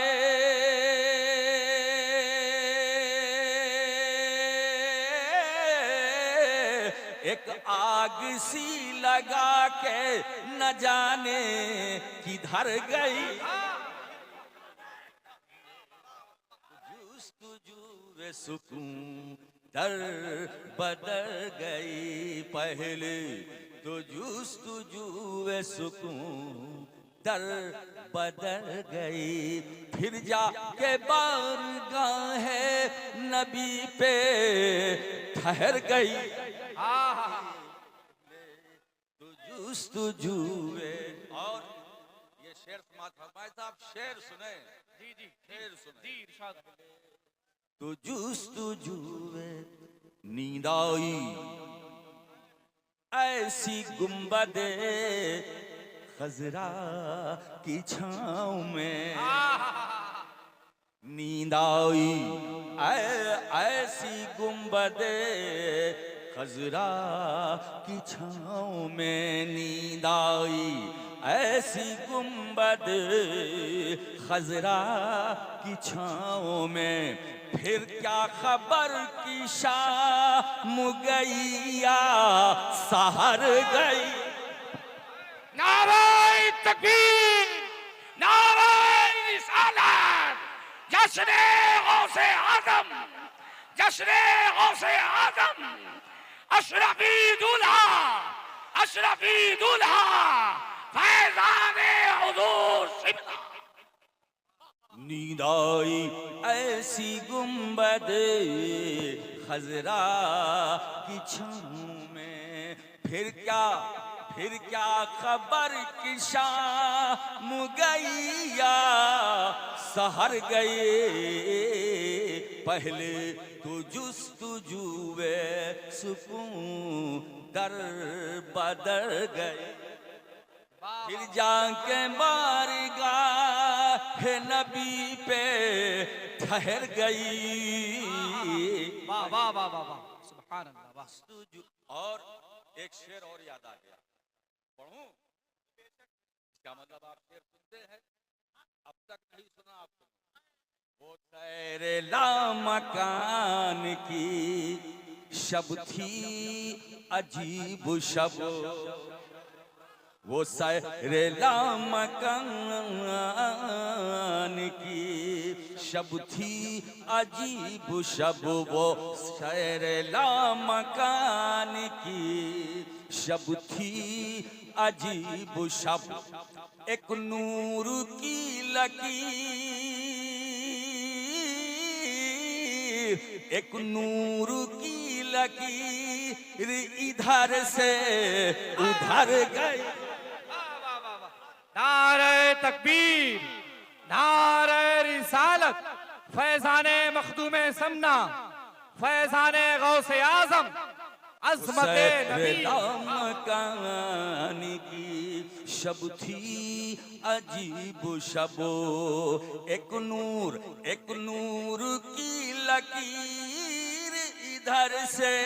एक आग सी लगा के न जाने किधर गई। जुस्तुजूए सुकून दर बदर गई। पहले तो जुस्तुजूए सुकून दर बदर गई। फिर जाके बारगाहे नबी पे ठहर गई। तो जुस्तुजूए। और ये शेर समाज फरमाए साहब, शेर सुने। जी जी शेर सुने। जी इरशाद। तो जुस्तुजूए नींद आई ऐसी गुंबदे खजरा की छाँव में। नींद आई ऐसी गुंबदे खजरा की छाँव में। नींद आई ऐसी गुंबद खजरा की छाँव में। फिर क्या खबर कि शाम गईया सहर गई। नाराए तकबीर, नाराए रिसालत, जश्ने गौसे आज़म, जश्ने गौसे आज़म, अशरफी दूल्हा, अशरफी दूल्हा, फैज़ाने हुज़ूर शिबला। नींद आई ऐसी गुंबद खजरा की छाँव में। फिर क्या खबर कि शाम गईया सहर गई। पहले तो जुस्तुजूए सुकून दर बदर गए। फिर जाके बारगाह नबी पे ठहर गई। वाह वाह वाह वाह वाह, सुभान अल्लाह, वाह। और एक शेर और याद आ गया, पढ़ूं? क्या मतलब आप शेर सुनते हैं? अब तक नहीं सुना आपको? वो सैरे लामकान की शब थी अजीब शब। वो सैरे लामकान की शब थी अजीब शब। वो सैरे लामकान की शब थी अजीब शब। एक नूर की लकीर, एक नूर की लकीर इधर से उधर गई। नारे तकबीर, नारे रिसालत, फैज़ाने मखदूमे समना, फैज़ाने गौसे आज़म, अज़मते नबी मकान की शब थी अजीब शबो, एक नूर की लकीर इधर से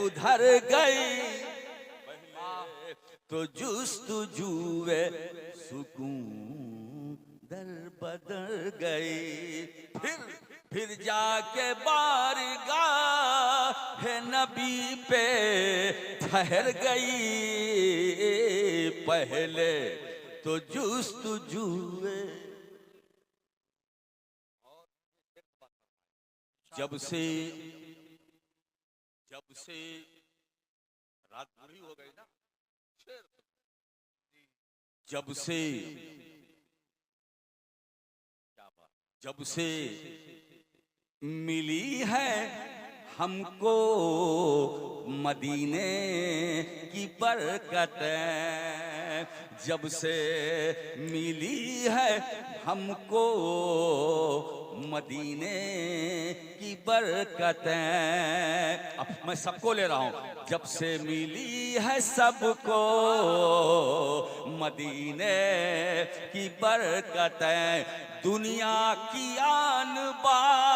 उधर गई, तो जुस्तजुए सुकून दर बदर गई, फिर जाके बारगाह नबी पे ठहर गई, पहले तो जुस्तजुए। जब से रात पूरी हो गई ना, जब से मिली है हमको मदीने की बरकतें, जब से मिली है हमको मदीने की बरकतें। अब मैं सबको ले रहा हूं। जब से मिली है सबको मदीने की बरकतें, दुनिया की आन बान,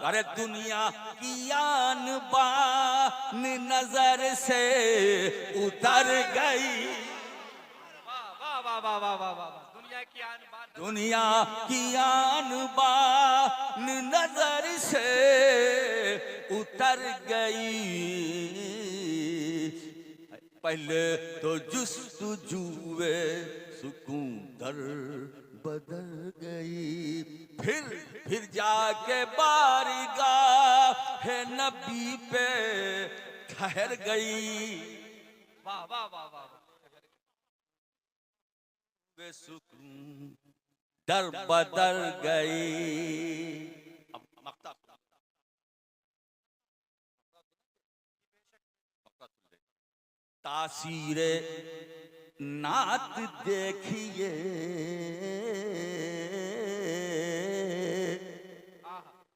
अरे दुनिया की आन बान नजर से उतर गई। वाह वाह वाह वाह वाह वाह, दुनिया की आन बान नजर से उतर गई, पहले तो जुस्तजुए सुकून दर बदल गई, फिर जाके बारगाह नबी पे ठहर गई। वाह वाह वाह वाह, वे सुकून दर बदल गई। अब मक्ता तासीरे नात देखिए,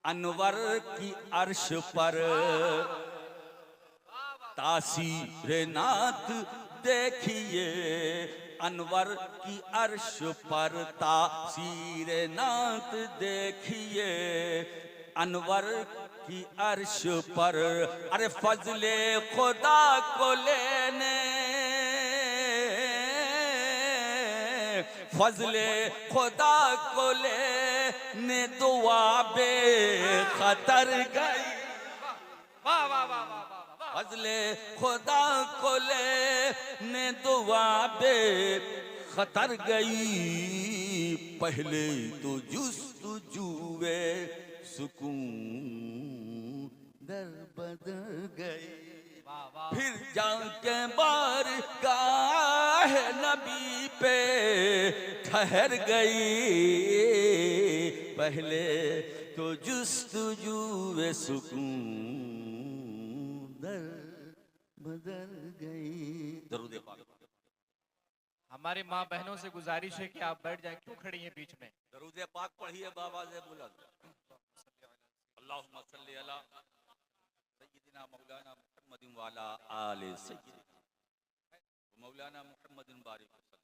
अनवर की अर्श पर तासीरे नात देखिए, अनवर की अर्श पर तासीरे नात देखिए, अनवर की अर्श पर। अरे फजले खुदा को लेने, फजले खुदा को लेने दुआ बेखतर गई। वाह वाह वाह वाह, फजले खुदा को लेने दुआ बेखतर गई, पहले तो जुस्तजुए सुकून दर बदल गई, फिर जाके बारगाह नबी पे ठहर गई, पहले तो जुस्तजुए सुकून दर बदल गई। दरूद पाक। हमारी माँ बहनों से गुजारिश है कि आप बैठ जाएं, क्यों खड़ी हैं बीच में? दरूद पाक पढ़िए बाबा से बुलंद। अल्लाहुम्मा सल्ली अला सय्यिदिना मौलाना मुहम्मदिन वाला आले सय्यिदिना मौलाना मुहम्मदिन बारिक वसल्लम।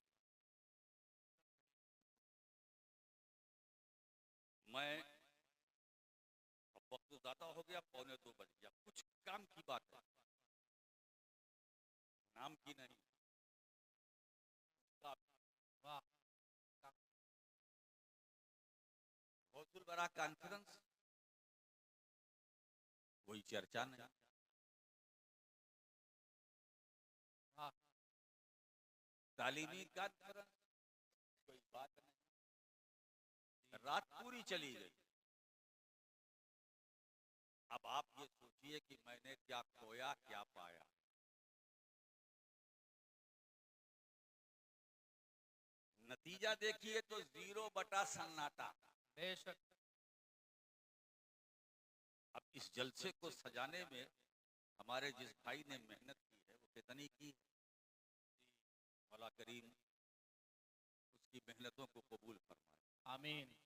मैं वक्त ज्यादा हो गया, 1:45 बज गया। कुछ काम की बात है, नाम की नहीं। बहुत बड़ा कॉन्फ्रेंस, कोई चर्चा नहीं। तालीमी कॉन्फ्रेंस, कोई बात नहीं। रात पूरी चली गई। अब आप ये सोचिए कि मैंने क्या खोया क्या पाया। नतीजा देखिए तो 0 सन्नाटा। बेशक। अब इस जलसे को सजाने में हमारे जिस भाई ने मेहनत की है, वो कितनी की, मौला करीम उसकी मेहनतों को कबूल फरमाए। आमीन।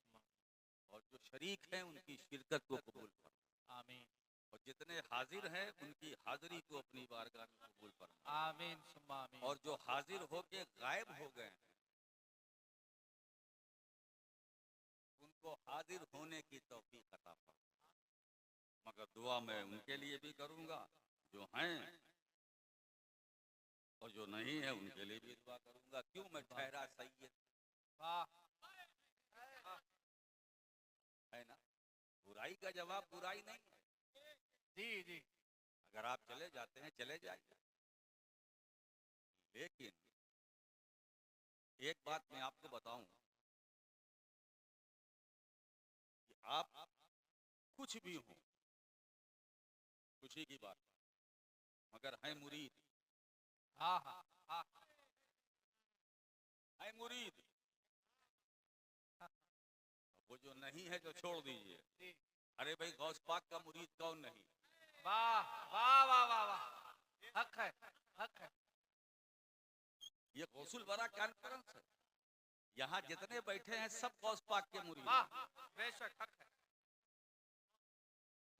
और जो शरीक हैं उनकी शिरकत को कबूल फरमा। आमीन और जितने हाजिर हैं उनकी हाजिरी को अपनी बारगाह में कबूल फरमा। आमीन सुम्मा आमीन। और जो हाजिर होके गायब हो गए हैं उनको हाजिर होने की तौफीक अता फरमा। मगर दुआ मैं उनके लिए भी करूंगा जो हैं, और जो नहीं है उनके लिए भी दुआ करूंगा। क्यों मैं ठहरा सैयद, वाह है ना। बुराई का जवाब बुराई नहीं है। जी जी अगर आप चले जाते हैं चले जाइए, लेकिन एक बात मैं आपको बताऊं कि आप कुछ भी हो, खुशी की बात, मगर है मुरीद, हाँ हाँ हाँ है मुरीद, वो जो नहीं है जो छोड़ दीजिए। जी। अरे भाई गौस पाक का मुरीद कौन नहीं। वाह वाह वाह वाह वाह, हक है हक है। ये गौसुल बरा कॉन्फ्रेंस है, यहाँ जितने बैठे हैं सब गौस पाक के मुरीद वाह हैं। बेशक हक है।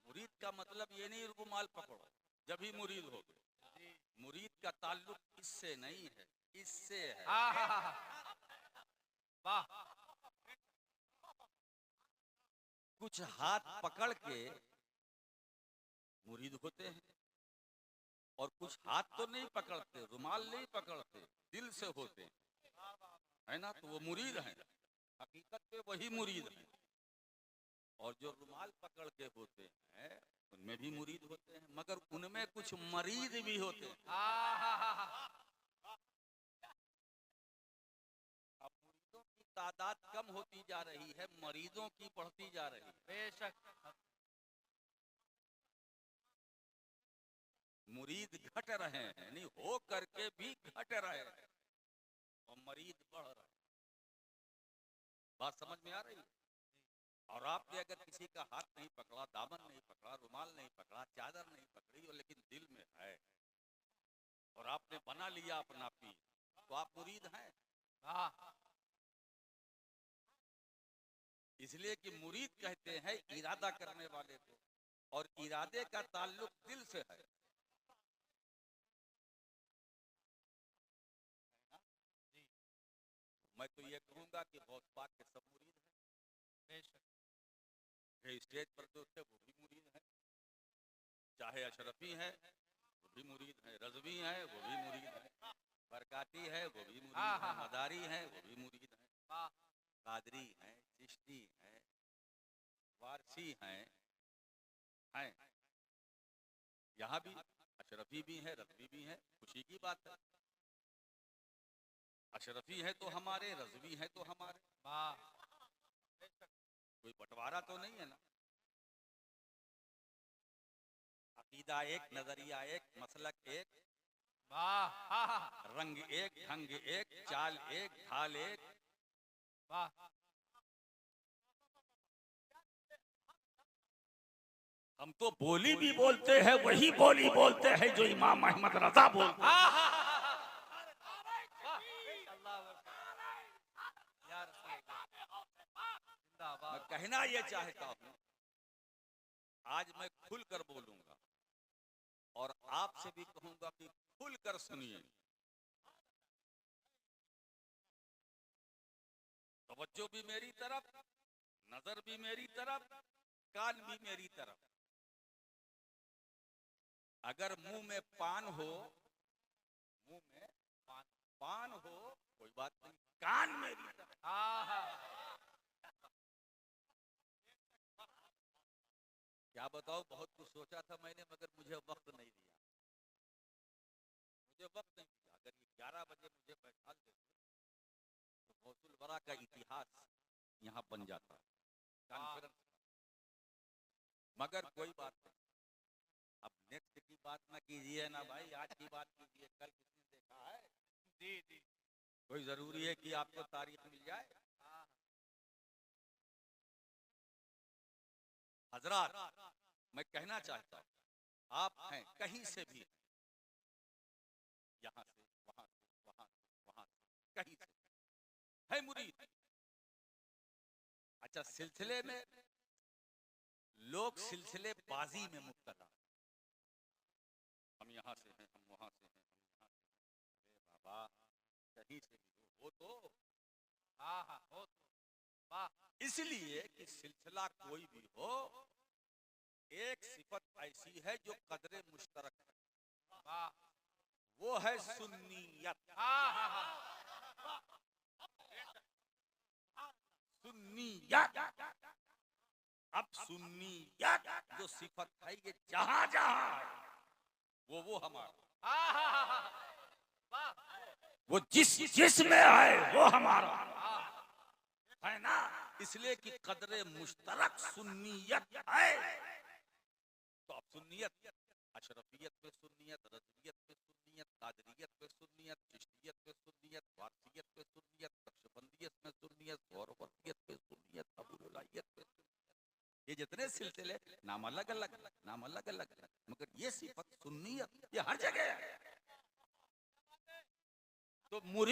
मुरीद का मतलब ये नहीं रुमाल पकड़ो जब ही मुरीद हो गए। जी मुरीद का ताल्लुक इससे नहीं है, इससे है। हाँ हाँ हाँ वाह कुछ हाथ पकड़ के मुरीद होते हैं और कुछ हाथ तो नहीं पकड़ते, रुमाल नहीं पकड़ते, दिल से होते हैं, है ना। तो वो मुरीद हैं, हकीकत पे वही मुरीद हैं। और जो रुमाल पकड़ के होते हैं उनमें भी मुरीद होते हैं, मगर उनमें कुछ मरीद भी होते हैं। हाँ हाँ हाँ हाँ अब मुरीदों की तादाद कम होती जा रही है, मरीदों की बढ़ती जा रही है। बेशक मुरीद घट रहे हैं, नहीं हो करके भी घट रहे हैं और मरीद बढ़ रहे हैं। बात समझ में आ रही है। और आपने अगर किसी का हाथ नहीं पकड़ा, दामन नहीं पकड़ा, रुमाल नहीं पकड़ा, चादर नहीं पकड़ी, और लेकिन दिल में है और आपने बना लिया अपना पीर, तो आप मुरीद हैं। वाह इसलिए कि मुरीद कहते हैं इरादा करने वाले को, और इरादे का ताल्लुक दिल से है। मैं तो ये कहूंगा कि गौस पाक के सब मुरीद हैं। बेशक ये स्टेज पर जो थे वो भी मुरीद हैं, चाहे अशरफी है वो भी मुरीद है, रजवी है वो भी मुरीद है, बरकाती है वो भी मुरीद हाँ, है, हाँ, हाँ। मदारी है वो भी मुरीद है, वाह कादरी है, चिश्ती है, वारसी हैं। यहाँ भी अशरफी भी है, रजवी भी है। खुशी की बात है, अशरफी है तो हमारे, रजवी है तो हमारे, वाह कोई बंटवारा तो नहीं है ना। अकीदा एक, नजरिया एक, मसलक एक, वाह हाँ हाँ रंग एक, ढंग एक, चाल एक, ढाल एक। वाह हम तो बोली भी बोलते हैं, वही बोली बोलते हैं जो इमाम अहमद रजा बोलते हैं। हाँ हाँ हाँ वाह अल्लाह या रसूल अल्लाह मैं जिंदाबाद। कहना ये चाहता हूँ, आज मैं खुलकर बोलूंगा और आपसे भी कहूंगा कि खुलकर सुनिए। तवज्जो भी मेरी तरफ, नजर भी मेरी तरफ, कान भी मेरी तरफ। अगर मुंह में पान हो, मुंह में पान हो कोई बात नहीं, कान मेरी तरफ। हाँ हाँ क्या बताओ, बहुत कुछ सोचा था मैंने, मगर मुझे वक्त नहीं दिया, मुझे वक्त नहीं दिया। अगर ये 11 बजे मुझे बैठा देते तो गौसुल बरा का इतिहास यहाँ बन जाता कॉन्फ्रेंस। मगर कोई बात नहीं, अब नेक्स्ट की बात ना कीजिए ना भाई, आज की बात कीजिए। कल किसने देखा है? जी जी कोई जरूरी है कि आपको तारीख मिल जाए? हजरात, मैं कहना चाहता हूँ, आप हैं कहीं से भी, यहाँ से, वहां से, वहां से, वहां से, कहीं से है मुरीद, अच्छा, सिलसिले में लोग सिलसिले बाजी में मुब्तला, हम यहाँ से हैं, हम वहां से हैं, हम यहाँ से हैं। अरे बाबा, कहीं से भी हो तो हाँ हाँ हो तो वाह इसलिए कि सिलसिला कोई भी हो, एक सिफत ऐसी है जो कदरे मुश्तरक है, वाह वो है सुन्नियत। हाँ हाँ हाँ सुन्नियत। अब सुन्नियत जो सिफत है, ये जहां जहां है वो हमारा, हाँ हाँ हाँ हाँ वाह वो जिसमें है वो हमारा है ना। इसलिए कि कदरे मुश्तरक सुन्नियत है। तो अब सुन्नियत, अशरफियत पे सुन्नियत, रज़वियत पे सुन्नियत, कादरियत पे सुन्नियत, चिश्तियत पे सुन्नियत, वारसियत पे सुन्नियत, नक्शबंदियत में सुन्नियत, सोहरवर्दियत पे सुन्नियत, अबूलुलाहियत पे सुन्नियत, ये जितने सिलसिले नाम अलग अलग, नाम अलग अलग, मगर ये सिफत सुन्नियत ये हर जगह है। तो मुरीद